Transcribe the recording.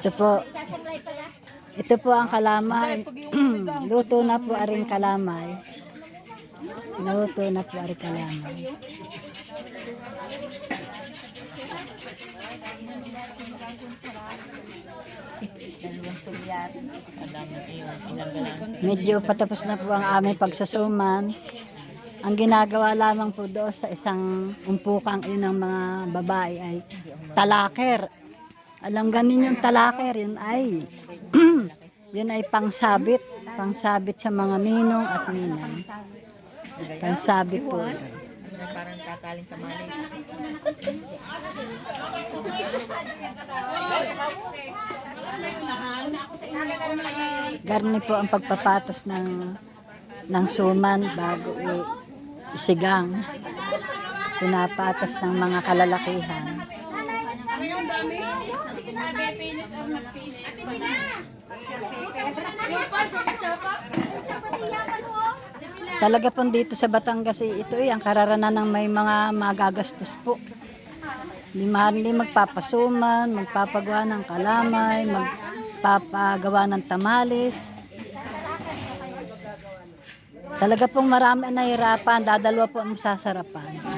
Ito po. Ito po ang kalamay. Luto na po aring kalamay. Luto na po aring kalamay. Medyo patapos na po ang aming pagsasuman. Ang ginagawa lamang po doon sa isang umpukang yun ng mga babae ay talaker. Alam ganin yung talaker, yun ay yun ay pangsabit sa mga ninong at ninang. Pangsabit po. Parang tataling tamali. Garni po ang pagpapatas ng suman bago isigang. Pinapatas ng mga kalalakihan. Talaga po dito sa Batangas ito ang kararanan ng may mga magagastos po. Hindi magpapasuman, magpapagawa ng kalamay, magpapagawa ng tamales. Talaga pong marami ang nahirapan, dadalwa po ang masasarapan.